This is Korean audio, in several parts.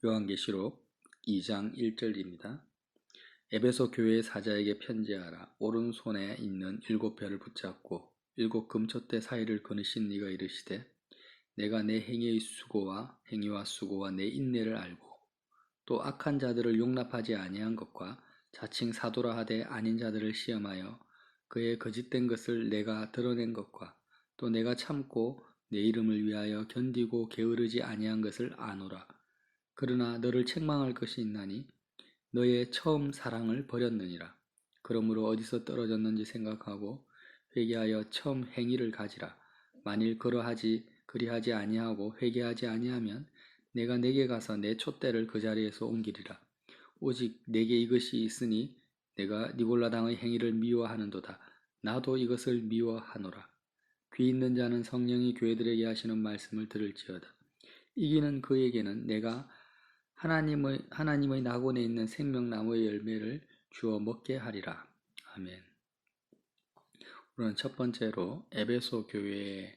요한계시록 2장 1절입니다. 에베소 교회의 사자에게 편지하라. 오른손에 있는 7별을 붙잡고 7 금촛대 사이를 거느신 네가 이르시되 내가 내 행위의 수고와 내 인내를 알고 또 악한 자들을 용납하지 아니한 것과 자칭 사도라 하되 아닌 자들을 시험하여 그의 거짓된 것을 내가 드러낸 것과 또 내가 참고 내 이름을 위하여 견디고 게으르지 아니한 것을 아노라. 그러나 너를 책망할 것이 있나니 너의 처음 사랑을 버렸느니라. 그러므로 어디서 떨어졌는지 생각하고 회개하여 처음 행위를 가지라. 만일 그리하지 아니하고 회개하지 아니하면 내가 내게 가서 내 촛대를 그 자리에서 옮기리라. 오직 내게 이것이 있으니 내가 니골라당의 행위를 미워하는도다. 나도 이것을 미워하노라. 귀 있는 자는 성령이 교회들에게 하시는 말씀을 들을지어다. 이기는 그에게는 내가 하나님의 낙원에 있는 생명나무의 열매를 주어 먹게 하리라. 아멘. 우리는 첫 번째로 에베소 교회의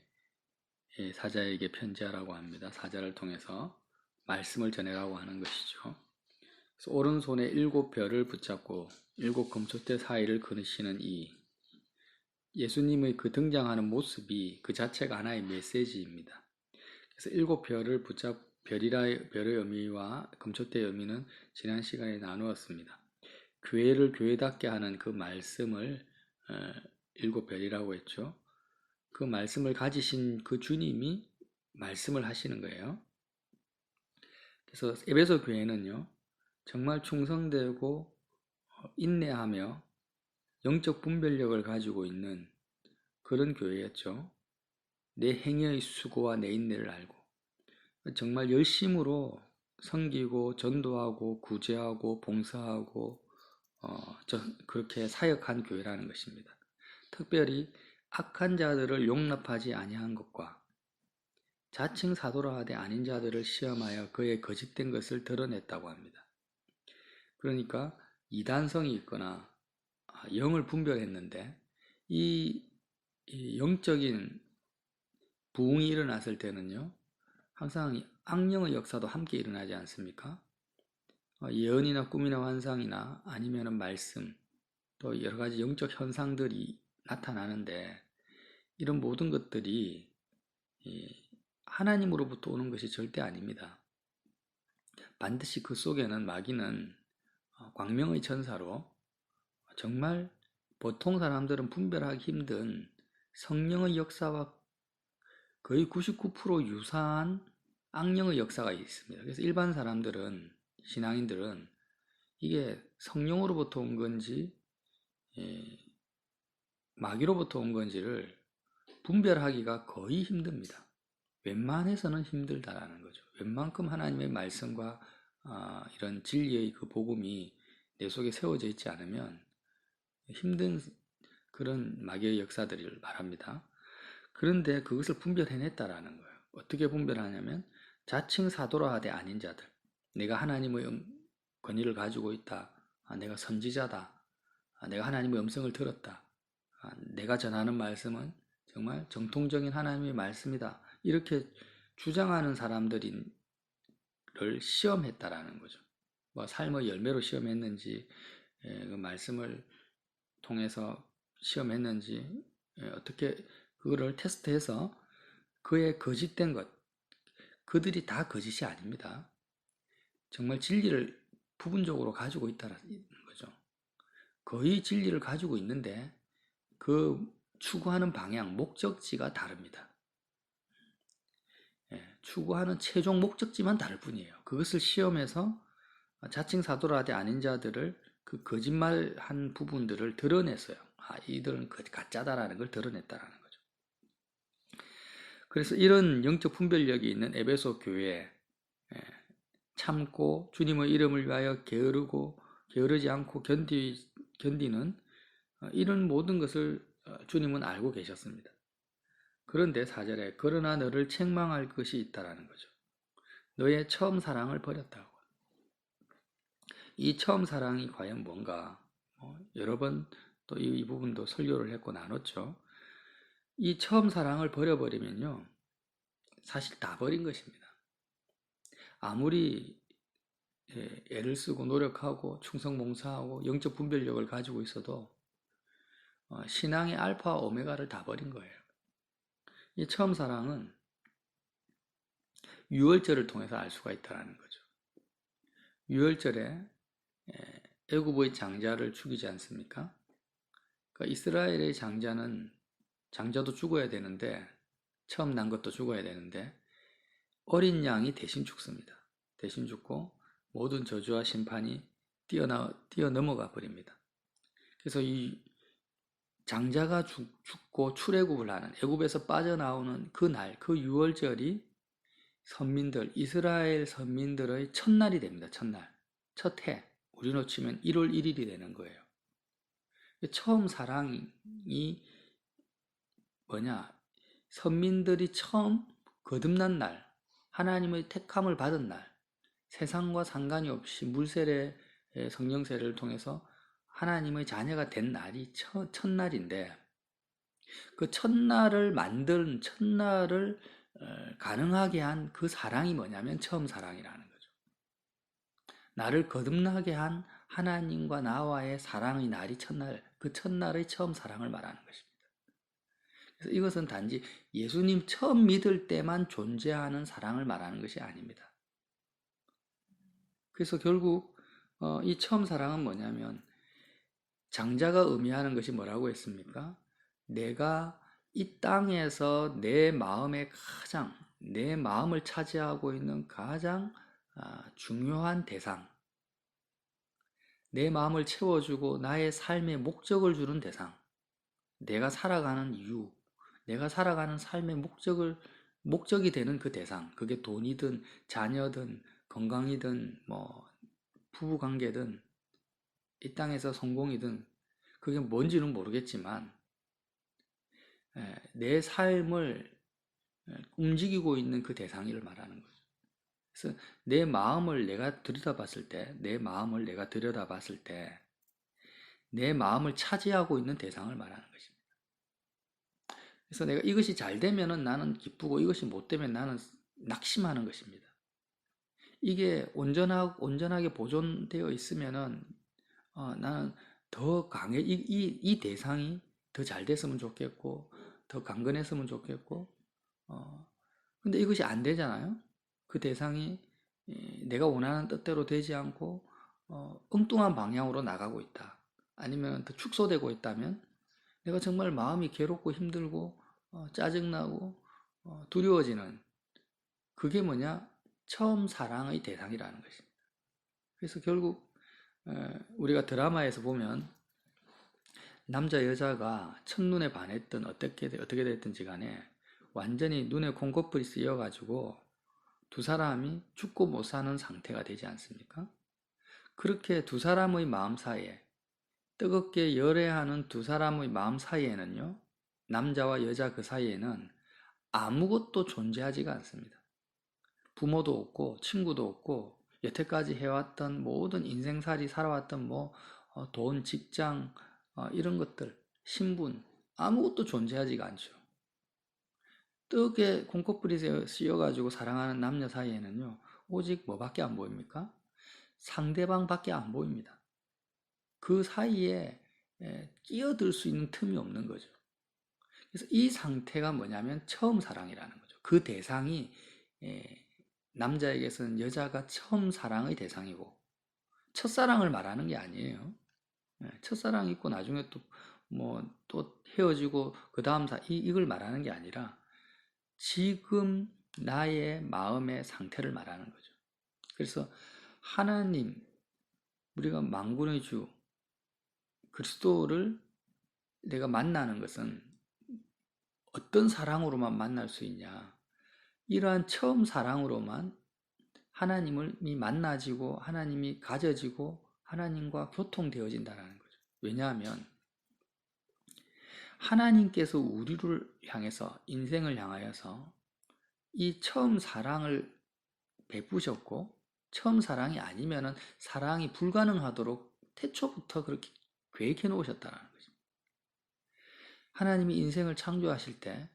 사자에게 편지하라고 합니다. 사자를 통해서 말씀을 전해라고 하는 것이죠. 그래서 오른손에 7별을 붙잡고 7 금촛대 사이를 거느시는 이 예수님의 그 등장하는 모습이 그 자체가 하나의 메시지입니다. 그래서 7별을 별의 의미와 금촛대의 의미는 지난 시간에 나누었습니다. 교회를 교회답게 하는 그 말씀을 7별이라고 했죠. 그 말씀을 가지신 그 주님이 말씀을 하시는 거예요. 그래서 에베소 교회는요, 정말 충성되고 인내하며 영적 분별력을 가지고 있는 그런 교회였죠. 내 행위의 수고와 내 인내를 알고 정말 열심으로 섬기고 전도하고 구제하고 봉사하고 그렇게 사역한 교회라는 것입니다. 특별히 악한 자들을 용납하지 아니한 것과 자칭 사도라 하되 아닌 자들을 시험하여 그의 거짓된 것을 드러냈다고 합니다. 그러니까 이단성이 있거나 영을 분별했는데 이 영적인 부흥이 일어났을 때는요, 항상 악령의 역사도 함께 일어나지 않습니까? 예언이나 꿈이나 환상이나 아니면 말씀, 또 여러 가지 영적 현상들이 나타나는데 이런 모든 것들이 하나님으로부터 오는 것이 절대 아닙니다. 반드시 그 속에는 마귀는 광명의 천사로 정말 보통 사람들은 분별하기 힘든 성령의 역사와 거의 99% 유사한 악령의 역사가 있습니다. 그래서 일반 사람들은, 신앙인들은 이게 성령으로부터 온 건지 마귀로부터 온 건지를 분별하기가 거의 힘듭니다. 웬만해서는 힘들다라는 거죠. 웬만큼 하나님의 말씀과 이런 진리의 그 복음이 내 속에 세워져 있지 않으면 힘든 그런 마귀의 역사들을 말합니다. 그런데 그것을 분별해냈다라는 거예요. 어떻게 분별하냐면 자칭 사도라 하되 아닌 자들, 내가 하나님의 권위를 가지고 있다, 내가 선지자다, 내가 하나님의 음성을 들었다, 내가 전하는 말씀은 정말 정통적인 하나님의 말씀이다, 이렇게 주장하는 사람들을 시험했다라는 거죠. 뭐 삶의 열매로 시험했는지, 그 말씀을 통해서 시험했는지, 어떻게 그거를 테스트해서 그의 거짓된 것, 그들이 다 거짓이 아닙니다. 정말 진리를 부분적으로 가지고 있다는 거죠. 거의 진리를 가지고 있는데 그 추구하는 방향, 목적지가 다릅니다. 추구하는 최종 목적지만 다를 뿐이에요. 그것을 시험해서 자칭 사도라 하되 아닌 자들을 그 거짓말한 부분들을 드러냈어요. 이들은 가짜다라는 걸 드러냈다라는 거죠. 그래서 이런 영적 분별력이 있는 에베소 교회에 참고 주님의 이름을 위하여 게으르지 않고 견디는 이런 모든 것을 주님은 알고 계셨습니다. 그런데 4절에 그러나 너를 책망할 것이 있다라는 거죠. 너의 처음 사랑을 버렸다고. 이 처음 사랑이 과연 뭔가? 여러 번 또 이 부분도 설교를 했고 나눴죠. 이 처음 사랑을 버려버리면요, 사실 다 버린 것입니다. 아무리 애를 쓰고 노력하고 충성봉사하고 영적 분별력을 가지고 있어도 신앙의 알파와 오메가를 다 버린 거예요. 이 처음 사랑은 유월절을 통해서 알 수가 있다는 거죠. 유월절에 애굽의 장자를 죽이지 않습니까? 그러니까 이스라엘의 장자도 죽어야 되는데, 처음 난 것도 죽어야 되는데 어린 양이 대신 죽습니다. 대신 죽고 모든 저주와 심판이 뛰어넘어가 버립니다. 그래서 이 장자가 죽고 출애굽을 하는, 애굽에서 빠져나오는 그날, 그 유월절이 이스라엘 선민들의 첫날이 됩니다. 첫날, 첫 해. 우리로 치면 1월 1일이 되는 거예요. 처음 사랑이 뭐냐? 선민들이 처음 거듭난 날, 하나님의 택함을 받은 날, 세상과 상관이 없이 물세례, 성령세례를 통해서 하나님의 자녀가 된 날이 첫날인데, 그 첫날을 가능하게 한 그 사랑이 뭐냐면 처음 사랑이라는 거죠. 나를 거듭나게 한 하나님과 나와의 사랑의 날이 첫날, 그 첫날의 처음 사랑을 말하는 것입니다. 그래서 이것은 단지 예수님 처음 믿을 때만 존재하는 사랑을 말하는 것이 아닙니다. 그래서 결국 이 처음 사랑은 뭐냐면, 장자가 의미하는 것이 뭐라고 했습니까? 내가 이 땅에서 내 마음을 차지하고 있는 가장 중요한 대상, 내 마음을 채워주고 나의 삶의 목적을 주는 대상, 내가 살아가는 이유, 내가 살아가는 삶의 목적이 되는 그 대상, 그게 돈이든 자녀든 건강이든 부부관계든 이 땅에서 성공이든 그게 뭔지는 모르겠지만 내 삶을 움직이고 있는 그 대상을 말하는 거죠. 그래서 내 마음을 내가 들여다봤을 때, 내 마음을 차지하고 있는 대상을 말하는 것입니다. 그래서 내가 이것이 잘 되면은 나는 기쁘고 이것이 못 되면 나는 낙심하는 것입니다. 이게 온전하게 보존되어 있으면은 나는 더 이 대상이 더 잘 됐으면 좋겠고, 더 강건했으면 좋겠고, 근데 이것이 안 되잖아요. 그 대상이 내가 원하는 뜻대로 되지 않고 엉뚱한 방향으로 나가고 있다. 아니면 더 축소되고 있다면 내가 정말 마음이 괴롭고 힘들고 짜증나고 두려워지는, 그게 뭐냐? 처음 사랑의 대상이라는 것입니다. 그래서 결국 우리가 드라마에서 보면 남자 여자가 첫눈에 반했든 어떻게 됐든지 간에 완전히 눈에 콩고풀이 쓰여가지고 두 사람이 죽고 못 사는 상태가 되지 않습니까? 그렇게 두 사람의 마음 사이에, 뜨겁게 열애하는 두 사람의 마음 사이에는요, 남자와 여자 그 사이에는 아무것도 존재하지가 않습니다. 부모도 없고 친구도 없고 여태까지 해왔던 모든 인생살이 살아왔던 돈, 직장, 이런 것들, 신분, 아무것도 존재하지가 않죠. 뜨겁게 콩고풀이 씌어가지고 사랑하는 남녀 사이에는요, 오직 뭐밖에 안 보입니까? 상대방밖에 안 보입니다. 그 사이에 끼어들 수 있는 틈이 없는 거죠. 그래서 이 상태가 뭐냐면 처음 사랑이라는 거죠. 그 대상이 남자에게서는 여자가 처음 사랑의 대상이고, 첫사랑을 말하는 게 아니에요. 첫사랑 있고 나중에 또 헤어지고 그 다음 이걸 말하는 게 아니라 지금 나의 마음의 상태를 말하는 거죠. 그래서 하나님, 우리가 만군의 주 그리스도를 내가 만나는 것은 어떤 사랑으로만 만날 수 있냐? 이러한 처음 사랑으로만 하나님이 만나지고 하나님이 가져지고 하나님과 교통되어진다는 거죠. 왜냐하면 하나님께서 우리를 향해서, 인생을 향하여서 이 처음 사랑을 베푸셨고, 처음 사랑이 아니면은 사랑이 불가능하도록 태초부터 그렇게 계획해 놓으셨다는 거죠. 하나님이 인생을 창조하실 때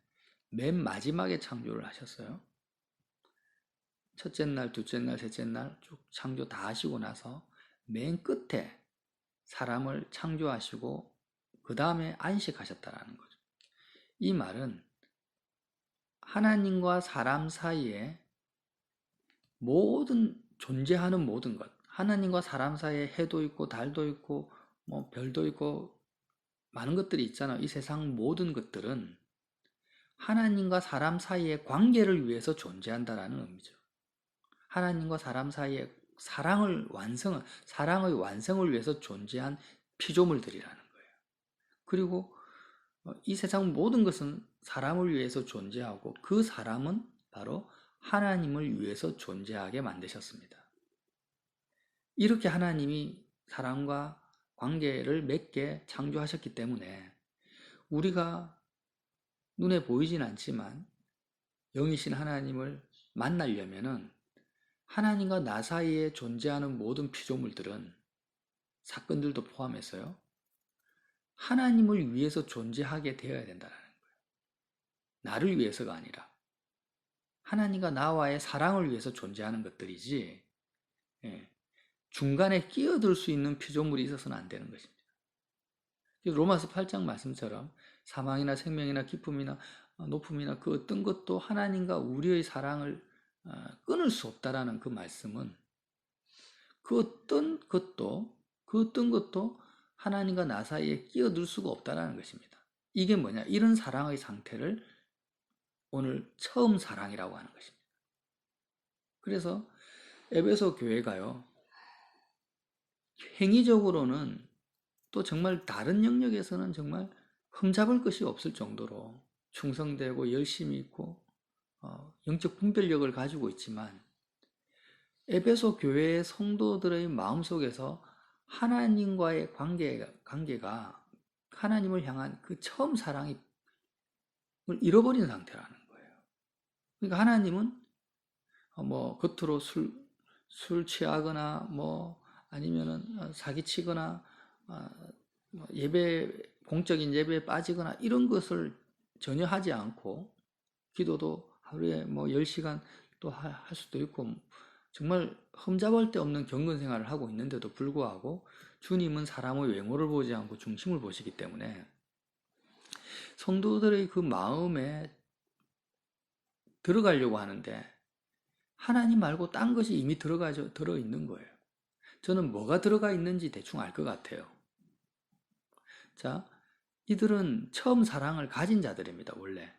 맨 마지막에 창조를 하셨어요. 첫째 날, 둘째 날, 셋째 날 쭉 창조 다 하시고 나서 맨 끝에 사람을 창조하시고 그 다음에 안식하셨다라는 거죠. 이 말은 하나님과 사람 사이에 존재하는 모든 것, 하나님과 사람 사이에 해도 있고 달도 있고 뭐 별도 있고 많은 것들이 있잖아요. 이 세상 모든 것들은 하나님과 사람 사이의 관계를 위해서 존재한다라는 의미죠. 하나님과 사람 사이의 사랑의 완성을 위해서 존재한 피조물들이라는 거예요. 그리고 이 세상 모든 것은 사람을 위해서 존재하고 그 사람은 바로 하나님을 위해서 존재하게 만드셨습니다. 이렇게 하나님이 사람과 관계를 맺게 창조하셨기 때문에 우리가 눈에 보이진 않지만 영이신 하나님을 만나려면은 하나님과 나 사이에 존재하는 모든 피조물들은 사건들도 포함해서요. 하나님을 위해서 존재하게 되어야 된다는 거예요. 나를 위해서가 아니라 하나님과 나와의 사랑을 위해서 존재하는 것들이지 중간에 끼어들 수 있는 피조물이 있어서는 안 되는 것입니다. 로마서 8장 말씀처럼 사망이나 생명이나 기쁨이나 높음이나 그 어떤 것도 하나님과 우리의 사랑을 끊을 수 없다라는 그 말씀은 그 어떤 것도 하나님과 나 사이에 끼어들 수가 없다라는 것입니다. 이게 뭐냐? 이런 사랑의 상태를 오늘 처음 사랑이라고 하는 것입니다. 그래서 에베소 교회가요, 행위적으로는 또 정말 다른 영역에서는 정말 흠잡을 것이 없을 정도로 충성되고 열심히 있고 영적 분별력을 가지고 있지만 에베소 교회의 성도들의 마음속에서 하나님과의 관계가 하나님을 향한 그 처음 사랑을 잃어버린 상태라는 거예요. 그러니까 하나님은 뭐 겉으로 술 취하거나 뭐 아니면은 사기치거나 공적인 예배에 빠지거나 이런 것을 전혀 하지 않고 기도도 하루에 뭐 10시간 또 할 수도 있고 정말 흠잡을 데 없는 경건 생활을 하고 있는데도 불구하고 주님은 사람의 외모를 보지 않고 중심을 보시기 때문에 성도들의 그 마음에 들어가려고 하는데 하나님 말고 딴 것이 이미 들어 있는 거예요. 저는 뭐가 들어가 있는지 대충 알 것 같아요. 자, 이들은 처음 사랑을 가진 자들입니다, 원래.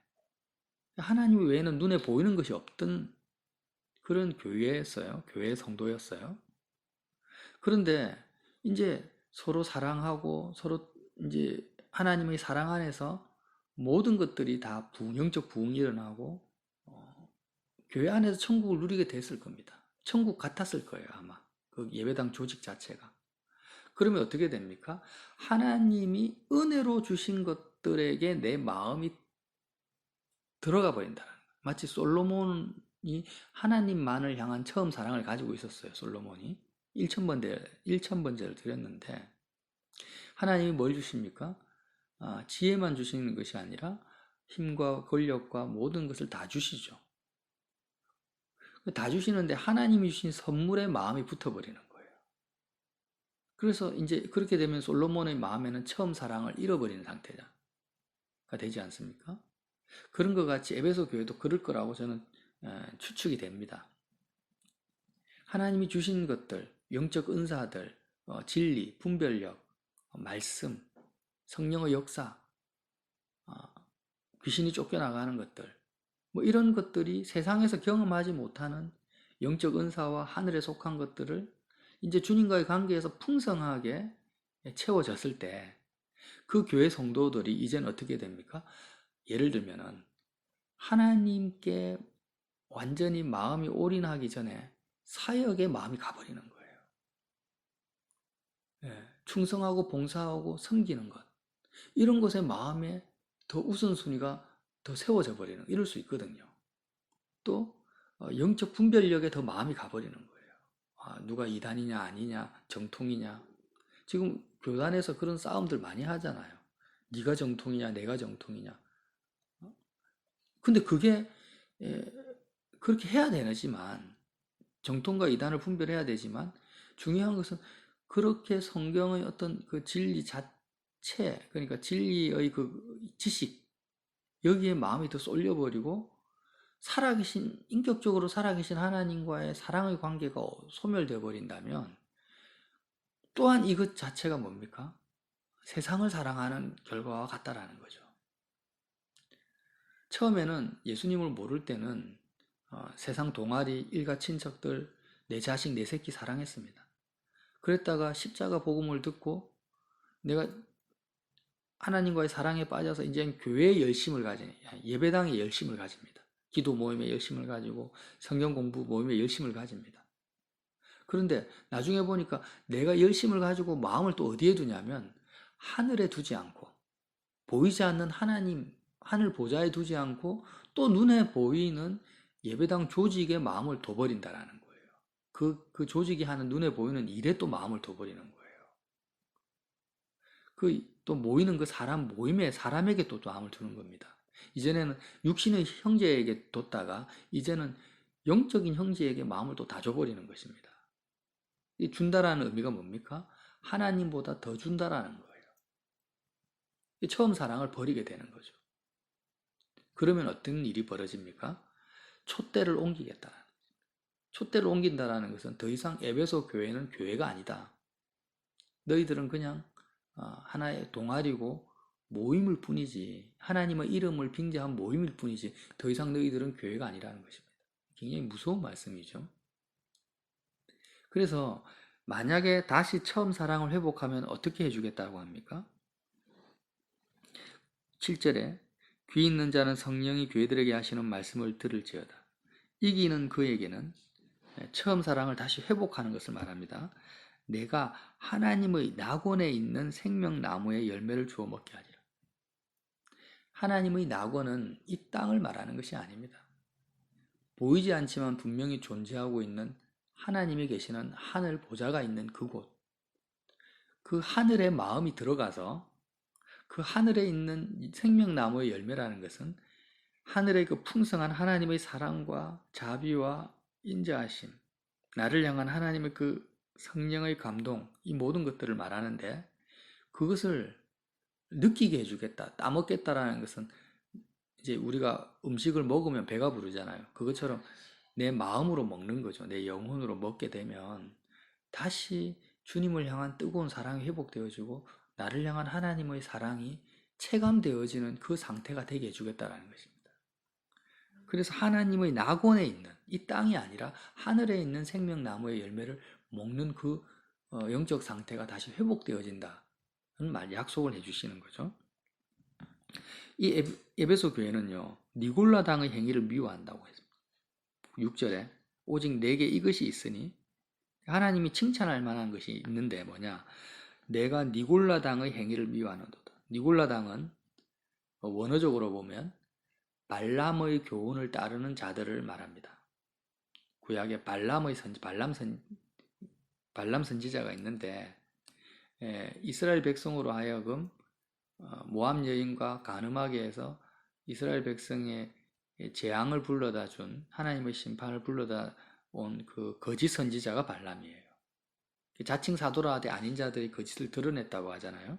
하나님 외에는 눈에 보이는 것이 없던 그런 교회였어요. 교회 성도였어요. 그런데 이제 서로 사랑하고 서로 이제 하나님의 사랑 안에서 모든 것들이 다 영적 부흥이 일어나고 교회 안에서 천국을 누리게 됐을 겁니다. 천국 같았을 거예요, 아마. 그 예배당 조직 자체가. 그러면 어떻게 됩니까? 하나님이 은혜로 주신 것들에게 내 마음이 들어가 버린다는 거예요. 마치 솔로몬이 하나님만을 향한 처음 사랑을 가지고 있었어요. 솔로몬이 1,000번제를 드렸는데 하나님이 뭘 주십니까? 지혜만 주시는 것이 아니라 힘과 권력과 모든 것을 다 주시죠. 다 주시는데 하나님이 주신 선물에 마음이 붙어버리는 거예요. 그래서 이제 그렇게 되면 솔로몬의 마음에는 처음 사랑을 잃어버리는 상태가 되지 않습니까? 그런 것 같이 에베소 교회도 그럴 거라고 저는 추측이 됩니다. 하나님이 주신 것들, 영적 은사들, 진리, 분별력, 말씀, 성령의 역사, 귀신이 쫓겨나가는 것들, 뭐 이런 것들이 세상에서 경험하지 못하는 영적 은사와 하늘에 속한 것들을 이제 주님과의 관계에서 풍성하게 채워졌을 때 그 교회 성도들이 이제는 어떻게 됩니까? 예를 들면은 하나님께 완전히 마음이 올인하기 전에 사역에 마음이 가버리는 거예요. 충성하고 봉사하고 섬기는 것, 이런 것에 마음에 더 우선순위가 더 세워져 버리는, 이럴 수 있거든요. 또 영적 분별력에 더 마음이 가버리는 거예요. 누가 이단이냐 아니냐, 정통이냐. 지금 교단에서 그런 싸움들 많이 하잖아요. 네가 정통이냐 내가 정통이냐. 근데 그게 그렇게 해야 되지만 정통과 이단을 분별해야 되지만 중요한 것은 그렇게 성경의 어떤 그 진리 자체, 그러니까 진리의 그 지식, 여기에 마음이 더 쏠려버리고 인격적으로 살아계신 하나님과의 사랑의 관계가 소멸되어 버린다면 또한 이것 자체가 뭡니까? 세상을 사랑하는 결과와 같다라는 거죠. 처음에는 예수님을 모를 때는 세상 동아리, 일가 친척들, 내 자식, 내 새끼 사랑했습니다. 그랬다가 십자가 복음을 듣고 내가 하나님과의 사랑에 빠져서 이제 교회의 열심을 가지니, 예배당의 열심을 가집니다. 기도 모임의 열심을 가지고 성경 공부 모임의 열심을 가집니다. 그런데 나중에 보니까 내가 열심을 가지고 마음을 또 어디에 두냐면 하늘에 두지 않고 보이지 않는 하나님, 하늘 보좌에 두지 않고 또 눈에 보이는 예배당 조직에 마음을 둬버린다라는 거예요. 그 조직이 하는 눈에 보이는 일에 또 마음을 둬버리는 거예요. 또 모이는 그 사람 모임에 사람에게 또 마음을 두는 겁니다. 이전에는 육신의 형제에게 뒀다가 이제는 영적인 형제에게 마음을 또 다 줘버리는 것입니다. 이 준다라는 의미가 뭡니까? 하나님보다 더 준다라는 거예요. 처음 사랑을 버리게 되는 거죠. 그러면 어떤 일이 벌어집니까? 촛대를 옮기겠다. 촛대를 옮긴다라는 것은 더 이상 에베소 교회는 교회가 아니다. 너희들은 그냥 하나의 동아리고 모임일 뿐이지, 하나님의 이름을 빙자한 모임일 뿐이지 더 이상 너희들은 교회가 아니라는 것입니다. 굉장히 무서운 말씀이죠. 그래서 만약에 다시 처음 사랑을 회복하면 어떻게 해주겠다고 합니까? 7절에 귀 있는 자는 성령이 교회들에게 하시는 말씀을 들을지어다. 이기는 그에게는 처음 사랑을 다시 회복하는 것을 말합니다. 내가 하나님의 낙원에 있는 생명나무의 열매를 주워 먹게 하리라. 하나님의 낙원은 이 땅을 말하는 것이 아닙니다. 보이지 않지만 분명히 존재하고 있는 하나님이 계시는 하늘 보좌가 있는 그곳, 그 하늘에 마음이 들어가서 그 하늘에 있는 생명나무의 열매라는 것은 하늘의 그 풍성한 하나님의 사랑과 자비와 인자하심, 나를 향한 하나님의 그 성령의 감동, 이 모든 것들을 말하는데 그것을 느끼게 해주겠다, 따먹겠다라는 것은 이제 우리가 음식을 먹으면 배가 부르잖아요. 그것처럼 내 마음으로 먹는 거죠. 내 영혼으로 먹게 되면 다시 주님을 향한 뜨거운 사랑이 회복되어지고 나를 향한 하나님의 사랑이 체감되어지는 그 상태가 되게 해주겠다라는 것입니다. 그래서 하나님의 낙원에 있는 이 땅이 아니라 하늘에 있는 생명나무의 열매를 먹는 그 영적 상태가 다시 회복되어진다는 약속을 해주시는 거죠. 이 에베소 교회는요, 니골라당의 행위를 미워한다고 했습니다. 6절에 오직 내게 이것이 있으니, 하나님이 칭찬할 만한 것이 있는데 뭐냐? 내가 니골라당의 행위를 미워하는도다. 니골라당은 원어적으로 보면 발람의 교훈을 따르는 자들을 말합니다. 구약에 발람 선지자가 있는데 이스라엘 백성으로 하여금 모압 여인과 간음하게 해서 이스라엘 백성의 재앙을 불러다 준, 하나님의 심판을 불러다 온 그 거짓 선지자가 발람이에요. 자칭 사도라 하되 아닌 자들이 거짓을 드러냈다고 하잖아요.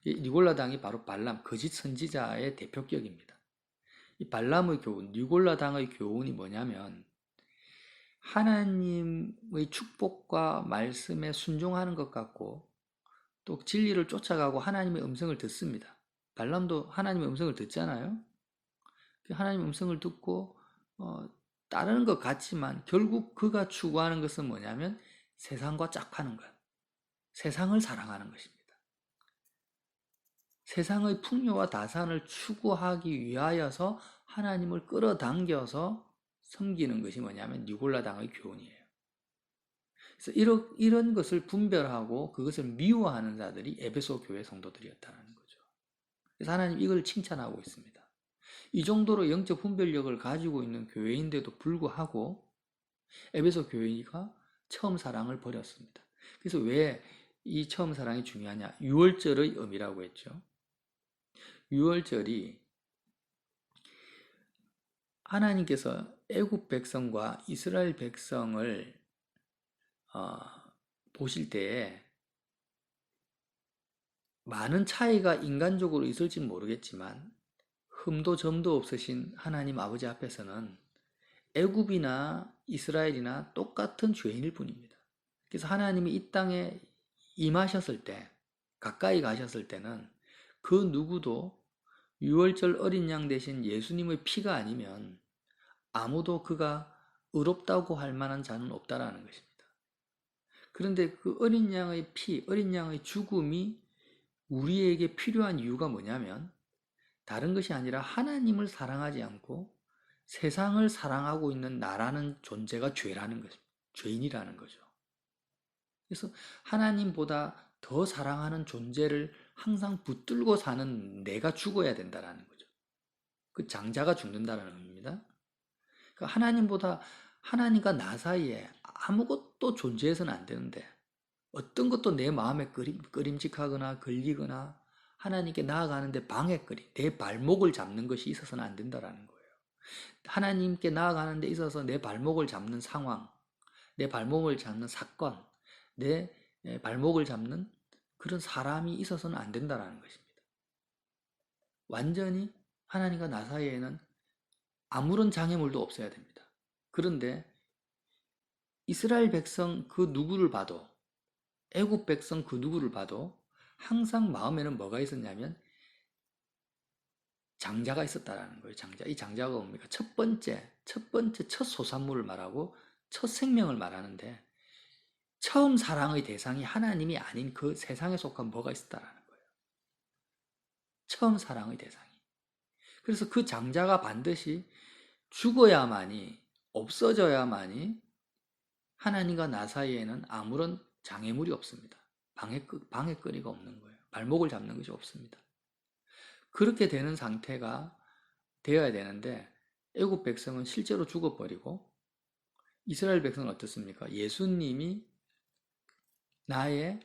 니골라당이 바로 발람, 거짓 선지자의 대표격입니다. 이 발람의 교훈, 니골라당의 교훈이 뭐냐면 하나님의 축복과 말씀에 순종하는 것 같고 또 진리를 쫓아가고 하나님의 음성을 듣습니다. 발람도 하나님의 음성을 듣잖아요. 하나님의 음성을 듣고 따르는 것 같지만 결국 그가 추구하는 것은 뭐냐면 세상과 짝하는 것, 세상을 사랑하는 것입니다. 세상의 풍요와 다산을 추구하기 위하여서 하나님을 끌어당겨서 섬기는 것이 뭐냐면 니골라당의 교훈이에요. 그래서 이런 것을 분별하고 그것을 미워하는 자들이 에베소 교회 성도들이었다는 거죠. 그래서 하나님 이걸 칭찬하고 있습니다. 이 정도로 영적 분별력을 가지고 있는 교회인데도 불구하고 에베소 교회가 처음 사랑을 버렸습니다. 그래서 왜 이 처음 사랑이 중요하냐? 유월절의 의미라고 했죠. 유월절이 하나님께서 애굽 백성과 이스라엘 백성을 어, 보실 때에 많은 차이가 인간적으로 있을지는 모르겠지만 흠도 점도 없으신 하나님 아버지 앞에서는 애굽이나 이스라엘이나 똑같은 죄인일 뿐입니다. 그래서 하나님이 이 땅에 임하셨을 때, 가까이 가셨을 때는 그 누구도 유월절 어린 양 대신 예수님의 피가 아니면 아무도 그가 의롭다고 할 만한 자는 없다라는 것입니다. 그런데 그 어린 양의 피, 어린 양의 죽음이 우리에게 필요한 이유가 뭐냐면 다른 것이 아니라 하나님을 사랑하지 않고 세상을 사랑하고 있는 나라는 존재가 죄라는 것입니다. 죄인이라는 거죠. 그래서 하나님보다 더 사랑하는 존재를 항상 붙들고 사는 내가 죽어야 된다라는 거죠. 그 장자가 죽는다라는 겁니다. 그러니까 하나님과 나 사이에 아무것도 존재해서는 안 되는데 어떤 것도 내 마음에 꺼림직하거나 걸리거나 하나님께 나아가는데 방해거리, 내 발목을 잡는 것이 있어서는 안 된다라는 거예요. 하나님께 나아가는 데 있어서 내 발목을 잡는 상황, 내 발목을 잡는 사건, 내 발목을 잡는 그런 사람이 있어서는 안 된다라는 것입니다. 완전히 하나님과 나 사이에는 아무런 장애물도 없어야 됩니다. 그런데 이스라엘 백성 그 누구를 봐도 애굽 백성 그 누구를 봐도 항상 마음에는 뭐가 있었냐면 장자가 있었다라는 거예요. 장자. 이 장자가 뭡니까? 첫 번째 첫 소산물을 말하고 첫 생명을 말하는데 처음 사랑의 대상이 하나님이 아닌 그 세상에 속한 뭐가 있었다라는 거예요. 처음 사랑의 대상이. 그래서 그 장자가 반드시 죽어야만이, 없어져야만이 하나님과 나 사이에는 아무런 장애물이 없습니다. 방해거리가 없는 거예요. 발목을 잡는 것이 없습니다. 그렇게 되는 상태가 되어야 되는데 애굽 백성은 실제로 죽어버리고 이스라엘 백성은 어떻습니까? 예수님이 나의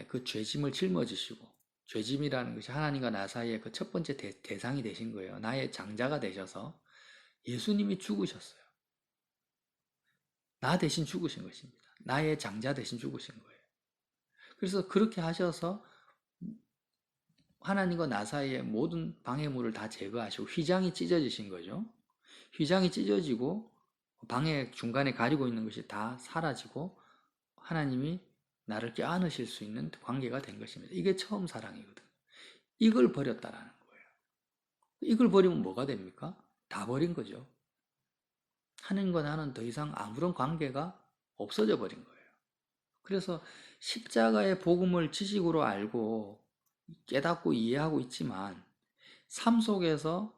그 죄짐을 짊어지시고 죄짐이라는 것이 하나님과 나 사이의 그 첫 번째 대상이 되신 거예요. 나의 장자가 되셔서 예수님이 죽으셨어요. 나 대신 죽으신 것입니다. 나의 장자 대신 죽으신 거예요. 그래서 그렇게 하셔서 하나님과 나 사이의 모든 방해물을 다 제거하시고 휘장이 찢어지신 거죠. 휘장이 찢어지고 방해 중간에 가리고 있는 것이 다 사라지고 하나님이 나를 껴안으실 수 있는 관계가 된 것입니다. 이게 처음 사랑이거든. 이걸 버렸다라는 거예요. 이걸 버리면 뭐가 됩니까? 다 버린 거죠. 하나님과 나는 더 이상 아무런 관계가 없어져 버린 거예요. 그래서 십자가의 복음을 지식으로 알고 깨닫고 이해하고 있지만 삶 속에서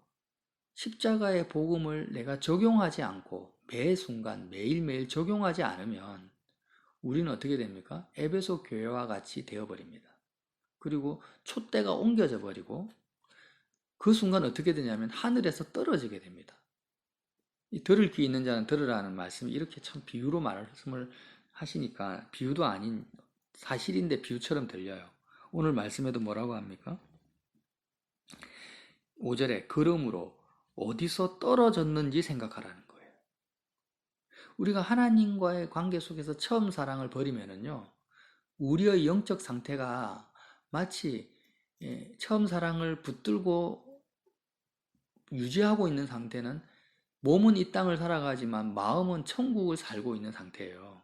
십자가의 복음을 내가 적용하지 않고 매 순간 매일매일 적용하지 않으면 우리는 어떻게 됩니까? 에베소 교회와 같이 되어버립니다. 그리고 촛대가 옮겨져 버리고 그 순간 어떻게 되냐면 하늘에서 떨어지게 됩니다. 이 들을 귀 있는 자는 들으라는 말씀이 이렇게 참 비유로 말씀을 하시니까 비유도 아닌 사실인데 비유처럼 들려요. 오늘 말씀에도 뭐라고 합니까? 5절에 그러므로 어디서 떨어졌는지 생각하라는 거예요. 우리가 하나님과의 관계 속에서 처음 사랑을 버리면은요, 우리의 영적 상태가 마치 처음 사랑을 붙들고 유지하고 있는 상태는 몸은 이 땅을 살아가지만 마음은 천국을 살고 있는 상태예요.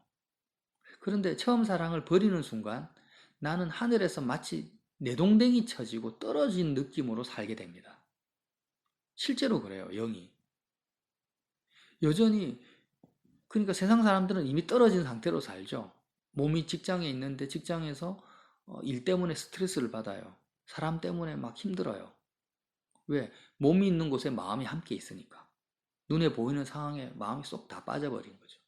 그런데 처음 사랑을 버리는 순간 나는 하늘에서 마치 내동댕이 쳐지고 떨어진 느낌으로 살게 됩니다. 실제로 그래요, 영이. 여전히, 그러니까 세상 사람들은 이미 떨어진 상태로 살죠. 몸이 직장에 있는데 직장에서 일 때문에 스트레스를 받아요. 사람 때문에 막 힘들어요. 왜? 몸이 있는 곳에 마음이 함께 있으니까. 눈에 보이는 상황에 마음이 쏙 다 빠져버린 거죠.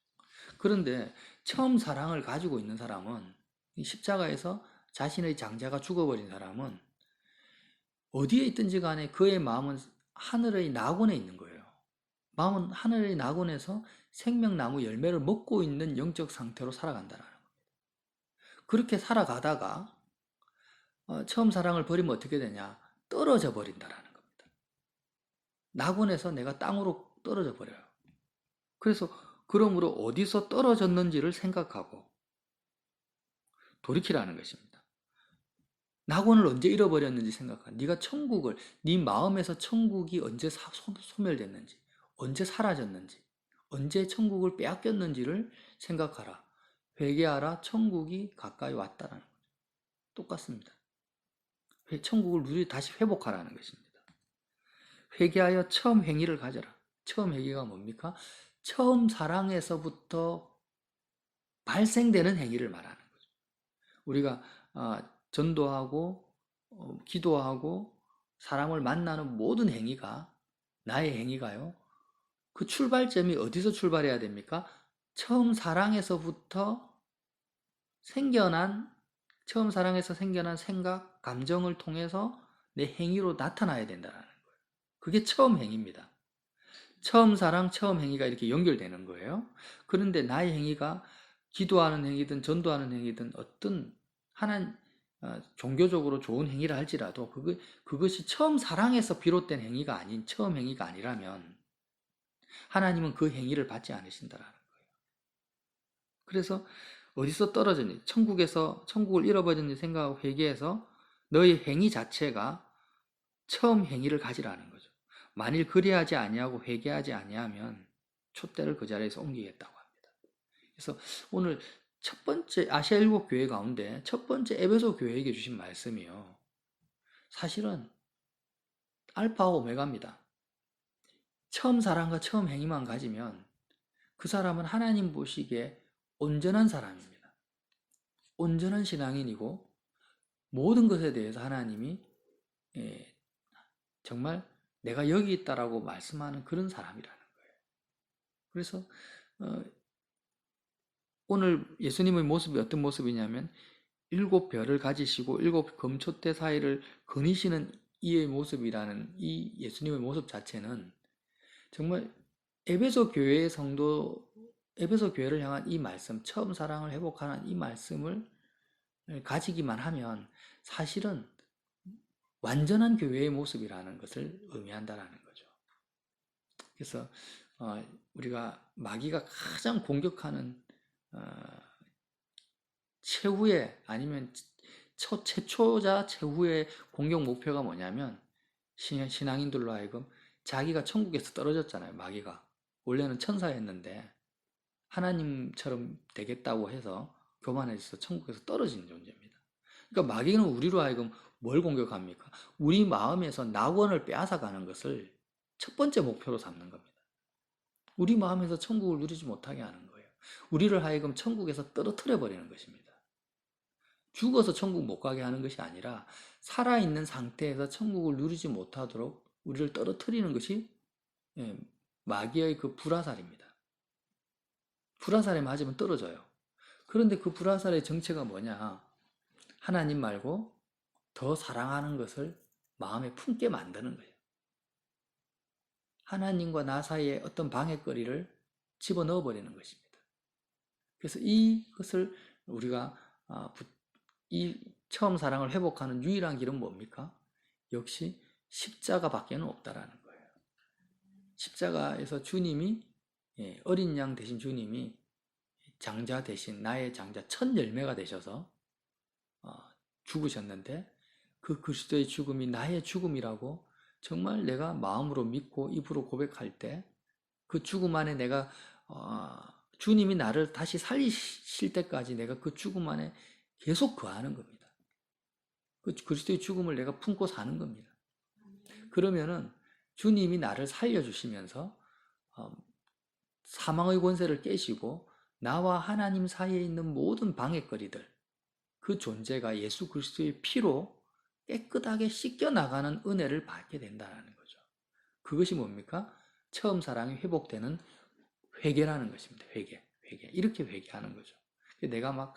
그런데 처음 사랑을 가지고 있는 사람은 십자가에서 자신의 장자가 죽어버린 사람은 어디에 있든지 간에 그의 마음은 하늘의 낙원에 있는 거예요. 마음은 하늘의 낙원에서 생명나무 열매를 먹고 있는 영적 상태로 살아간다는 겁니다. 그렇게 살아가다가 처음 사랑을 버리면 어떻게 되냐? 떨어져 버린다는 겁니다. 낙원에서 내가 땅으로 떨어져 버려요. 그래서 그러므로 어디서 떨어졌는지를 생각하고 돌이키라는 것입니다. 낙원을 언제 잃어버렸는지 생각하. 네가 천국을, 네 마음에서 천국이 언제 소멸됐는지, 언제 사라졌는지, 언제 천국을 빼앗겼는지를 생각하라. 회개하라. 천국이 가까이 왔다라는 거죠. 똑같습니다. 천국을 다시 회복하라는 것입니다. 회개하여 처음 행위를 가져라. 처음 행위가 뭡니까? 처음 사랑에서부터 발생되는 행위를 말하는 거죠. 우리가 전도하고 기도하고 사람을 만나는 모든 행위가, 나의 행위가요, 그 출발점이 어디서 출발해야 됩니까? 처음 사랑에서부터 생겨난 처음 사랑에서 생겨난 생각, 감정을 통해서 내 행위로 나타나야 된다는 거예요. 그게 처음 행위입니다. 처음 사랑, 처음 행위가 이렇게 연결되는 거예요. 그런데 나의 행위가 기도하는 행위든 전도하는 행위든 어떤 하나님 종교적으로 좋은 행위를 할지라도 그것이 처음 사랑에서 비롯된 행위가 아닌 처음 행위가 아니라면 하나님은 그 행위를 받지 않으신다라는 거예요. 그래서 어디서 떨어졌니? 천국을 잃어버렸니 생각하고 회개해서 너의 행위 자체가 처음 행위를 가지라는 거죠. 만일 그리하지 아니하고 회개하지 아니하면 촛대를 그 자리에서 옮기겠다고 합니다. 그래서 오늘 첫 번째 아시아 일곱 교회 가운데 첫 번째 에베소 교회에게 주신 말씀이요. 사실은 알파와 오메가입니다. 처음 사랑과 처음 행위만 가지면 그 사람은 하나님 보시기에 온전한 사람입니다. 온전한 신앙인이고 모든 것에 대해서 하나님이 정말 내가 여기 있다라고 말씀하는 그런 사람이라는 거예요. 그래서 오늘 예수님의 모습이 어떤 모습이냐면 일곱 별을 가지시고 일곱 금촛대 사이를 거니시는 이의 모습이라는 이 예수님의 모습 자체는 정말 에베소 교회의 성도, 에베소 교회를 향한 이 말씀, 처음 사랑을 회복하는 이 말씀을 가지기만 하면 사실은 완전한 교회의 모습이라는 것을 의미한다라는 거죠. 그래서 우리가 마귀가 가장 공격하는 최후의 아니면 최초자 최후의 공격 목표가 뭐냐면 신앙인들로 하여금 자기가 천국에서 떨어졌잖아요. 마귀가 원래는 천사였는데 하나님처럼 되겠다고 해서 교만해져서 천국에서 떨어진 존재입니다. 그러니까 마귀는 우리로 하여금 뭘 공격합니까? 우리 마음에서 낙원을 빼앗아가는 것을 첫 번째 목표로 삼는 겁니다. 우리 마음에서 천국을 누리지 못하게 하는 거예요. 우리를 하여금 천국에서 떨어뜨려 버리는 것입니다. 죽어서 천국 못 가게 하는 것이 아니라 살아있는 상태에서 천국을 누리지 못하도록 우리를 떨어뜨리는 것이 마귀의 그 불화살입니다. 불화살에 맞으면 떨어져요. 그런데 그 불화살의 정체가 뭐냐? 하나님 말고 더 사랑하는 것을 마음에 품게 만드는 거예요. 하나님과 나 사이에 어떤 방해거리를 집어넣어 버리는 것입니다. 그래서 이것을 우리가 이 처음 사랑을 회복하는 유일한 길은 뭡니까? 역시 십자가밖에는 없다라는 거예요. 십자가에서 주님이 어린 양 대신 주님이 장자 대신 나의 장자 첫 열매가 되셔서 죽으셨는데 그 그리스도의 죽음이 나의 죽음이라고 정말 내가 마음으로 믿고 입으로 고백할 때 그 죽음 안에 내가 주님이 나를 다시 살리실 때까지 내가 그 죽음 안에 계속 거하는 겁니다. 그 그리스도의 죽음을 내가 품고 사는 겁니다. 그러면은 주님이 나를 살려주시면서 사망의 권세를 깨시고 나와 하나님 사이에 있는 모든 방해거리들, 그 존재가 예수 그리스도의 피로 깨끗하게 씻겨나가는 은혜를 받게 된다는 거죠. 그것이 뭡니까? 처음 사랑이 회복되는 회개라는 것입니다. 회개. 이렇게 회개하는 거죠. 내가 막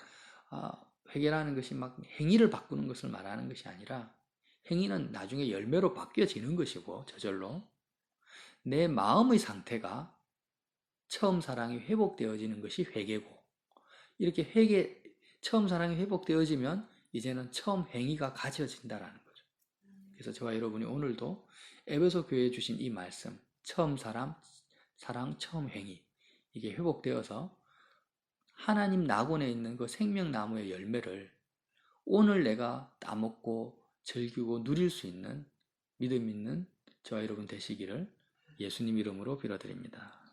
회개라는 것이 막 행위를 바꾸는 것을 말하는 것이 아니라 행위는 나중에 열매로 바뀌어지는 것이고 저절로 내 마음의 상태가 처음 사랑이 회복되어지는 것이 회개고 이렇게 처음 사랑이 회복되어지면 이제는 처음 행위가 가져진다라는 거죠. 그래서 저와 여러분이 오늘도 에베소 교회에 주신 이 말씀 처음 사랑, 처음 행위 이게 회복되어서 하나님 낙원에 있는 그 생명나무의 열매를 오늘 내가 따먹고 즐기고 누릴 수 있는 믿음 있는 저와 여러분 되시기를 예수님 이름으로 빌어드립니다.